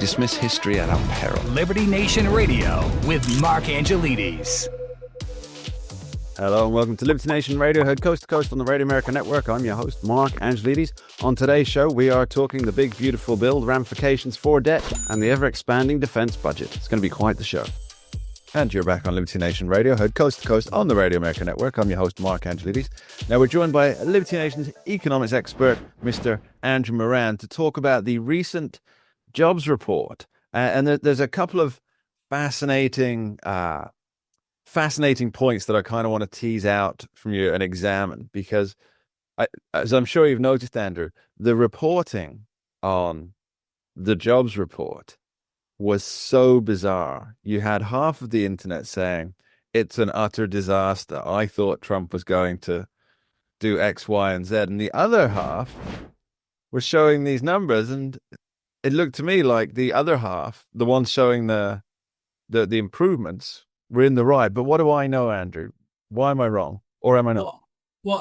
dismiss history at our peril. Liberty Nation Radio with Mark Angelides. Hello and welcome to Liberty Nation Radio, heard coast to coast on the Radio America Network. I'm your host, Mark Angelides. On today's show, we are talking the big, beautiful bill, the ramifications for debt, and the ever-expanding defense budget. It's going to be quite the show. And you're back on Liberty Nation Radio, heard coast to coast on the Radio America Network. I'm your host, Mark Angelides. Now, we're joined by Liberty Nation's economics expert, Mr. Andrew Moran, to talk about the recent jobs report. And there's a couple of fascinating points that I kind of want to tease out from you and examine, because as I'm sure you've noticed, Andrew, the reporting on the jobs report was so bizarre. You had half of the internet saying it's an utter disaster. I thought Trump was going to do X, Y, and Z. And the other half was showing these numbers. And it looked to me like the other half, the ones showing the improvements, we're in the right. But what do I know, Andrew? Why am I wrong? Or am I not?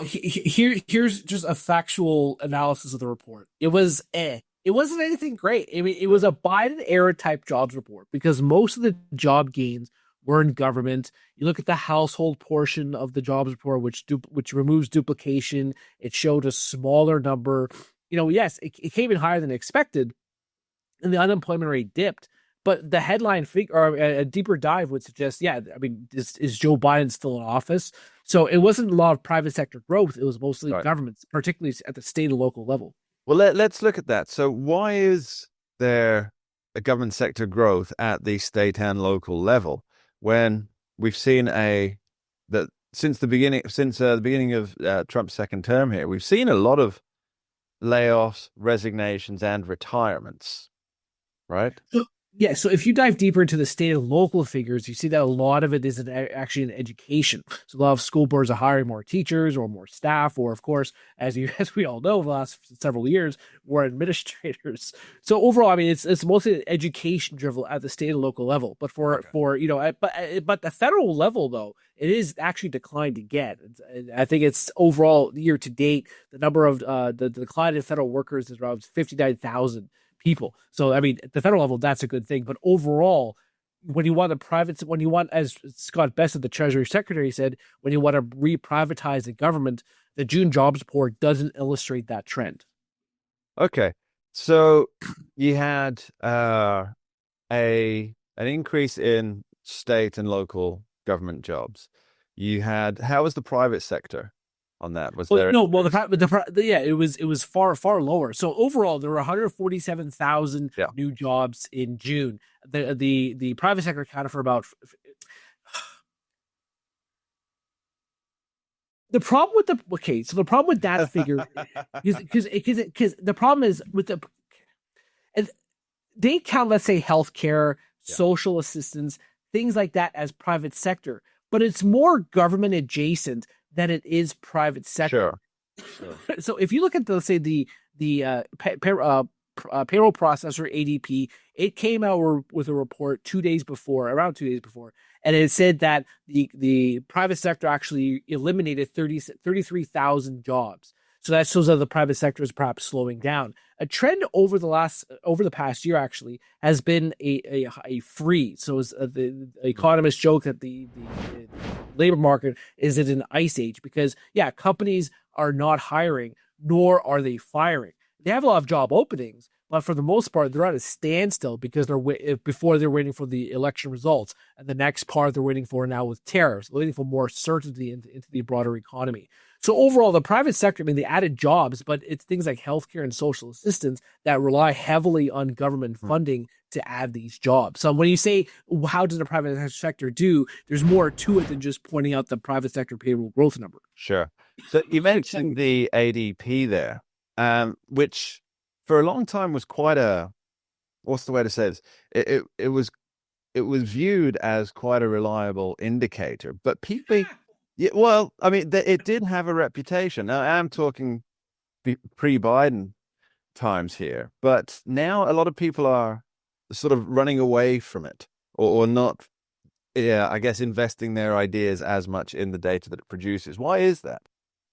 Here's just a factual analysis of the report. It was It wasn't anything great. I mean, it was a Biden-era type jobs report because most of the job gains were in government. You look at the household portion of the jobs report, which removes duplication. It showed a smaller number. Yes, it came in higher than expected, and the unemployment rate dipped. But the headline figure, or a deeper dive, would suggest, is Joe Biden still in office? So it wasn't a lot of private sector growth. It was mostly government, particularly at the state and local level. Well, let's look at that. So why is there a government sector growth at the state and local level when we've seen since the beginning of Trump's second term here, we've seen a lot of layoffs, resignations, and retirements, right? Yeah, so if you dive deeper into the state and local figures, you see that a lot of it is actually in education. So a lot of school boards are hiring more teachers or more staff, or of course, as we all know, the last several years, more administrators. So overall, I mean, it's mostly education driven at the state and local level. But but the federal level though, it is actually declined again. I think it's overall year to date, the number of the decline in federal workers is around 59,000. people. So, I mean, at the federal level, that's a good thing. But overall, when you want, as Scott Bessent, the Treasury Secretary, said, when you want to re-privatize the government, the June jobs report doesn't illustrate that trend. Okay. So you had an increase in state and local government jobs. How was the private sector on that? It was far lower. So overall, there were 147,000 new jobs in June. The private sector accounted for about. The problem with that figure because the problem is with they count, let's say, healthcare, social assistance, things like that as private sector, but it's more government adjacent than it is private sector. Sure. So if you look at let's say the payroll processor ADP, it came out with a report around 2 days before, and it said that the private sector actually eliminated 33,000 jobs. So that shows that the private sector is perhaps slowing down. A trend over the past year actually has been a freeze. So the economists joke that the labor market is in an ice age because companies are not hiring nor are they firing. They have a lot of job openings, but for the most part they're at a standstill because they're waiting for the election results, and the next part they're waiting for now with tariffs, they're waiting for more certainty into the broader economy. So overall, the private sector, I mean, they added jobs, but it's things like healthcare and social assistance that rely heavily on government funding to add these jobs. So when you say, how does the private sector do, there's more to it than just pointing out the private sector payroll growth number. Sure. So you mentioned the ADP there, which for a long time was quite what's the way to say this? It was viewed as quite a reliable indicator, but people... Yeah, well, I mean, it did have a reputation. Now, I'm talking pre-Biden times here, but now a lot of people are sort of running away from it or not, I guess, investing their ideas as much in the data that it produces. Why is that?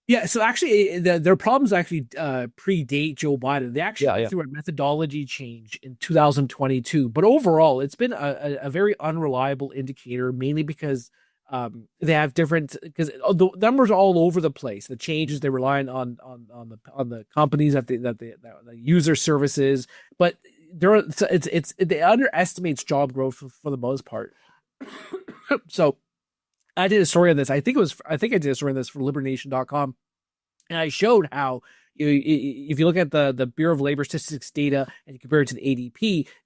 Yeah, so actually, their problems actually predate Joe Biden. They actually went Yeah. through a methodology change in 2022, but overall, it's been a very unreliable indicator, mainly because they have different because the numbers are all over the place. The changes they rely on the companies that use their services, but it underestimates job growth for the most part. So I did a story on this. I think I did a story on this for LibertyNation.com, and I showed how if you look at the Bureau of Labor Statistics data and you compare it to the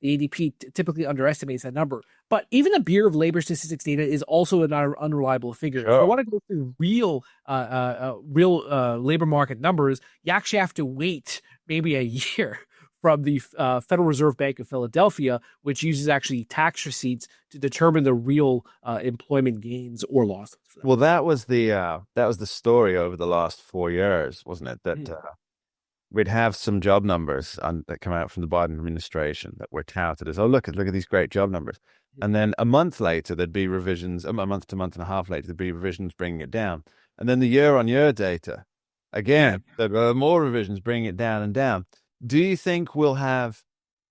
ADP typically underestimates that number. But even the Bureau of Labor Statistics data is also an unreliable figure. Sure. If I want to go through real labor market numbers, you actually have to wait maybe a year from the Federal Reserve Bank of Philadelphia, which uses actually tax receipts to determine the real employment gains or losses. Well, that was the story over the last 4 years, wasn't it? That we'd have some job numbers that come out from the Biden administration that were touted as, oh, look at these great job numbers. And then a month later, there'd be revisions, a month to month and a half later, there'd be revisions bringing it down. And then the year-on-year data, again, there were more revisions bringing it down and down. Do you think we'll have,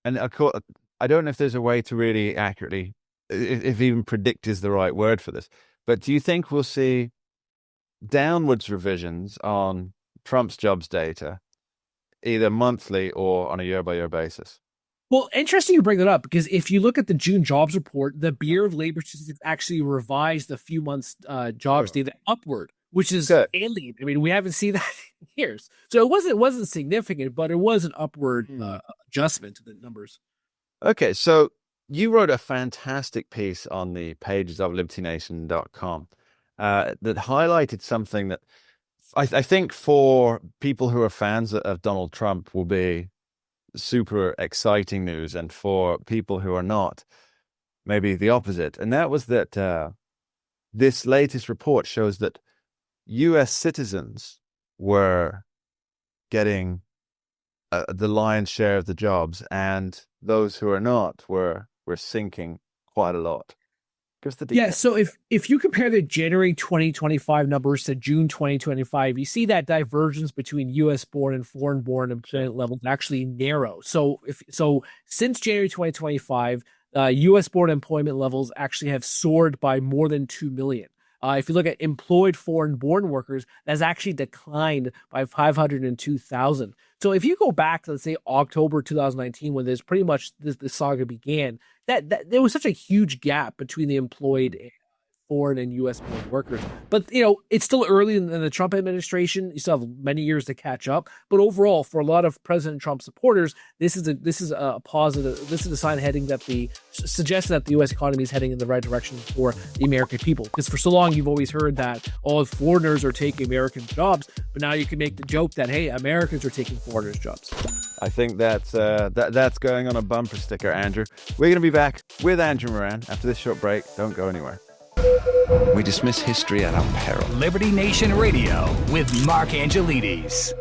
and of course, I don't know if there's a way to really accurately, if even predict is the right word for this, but do you think we'll see downwards revisions on Trump's jobs data, either monthly or on a year-by-year basis? Well, interesting you bring that up, because if you look at the June jobs report, the Bureau of Labor Statistics actually revised a few months' jobs data upward, which is alien. I mean, we haven't seen that in years. So it wasn't significant, but it was an upward adjustment to the numbers. Okay, so you wrote a fantastic piece on the pages of LibertyNation.com that highlighted something that I think for people who are fans of Donald Trump will be super exciting news, and for people who are not, maybe the opposite. And that was that this latest report shows that U.S. citizens were getting the lion's share of the jobs, and those who are not were sinking quite a lot. Yeah, so if you compare the January 2025 numbers to June 2025, you see that divergence between U.S.-born and foreign-born employment levels actually narrow. So since January 2025, U.S.-born employment levels actually have soared by more than 2 million. If you look at employed foreign-born workers, that's actually declined by 502,000. So if you go back to, let's say, October 2019, when there's pretty much this saga began, that there was such a huge gap between the employed foreign and U.S. workers. But, it's still early in the Trump administration. You still have many years to catch up. But overall, for a lot of President Trump supporters, this is a positive. This is a sign heading that suggests that the U.S. economy is heading in the right direction for the American people. Because for so long, you've always heard that all foreigners are taking American jobs. But now you can make the joke that, hey, Americans are taking foreigners' jobs. I think that's going on a bumper sticker, Andrew. We're going to be back with Andrew Moran after this short break. Don't go anywhere. We dismiss history at our peril. Liberty Nation Radio with Mark Angelides.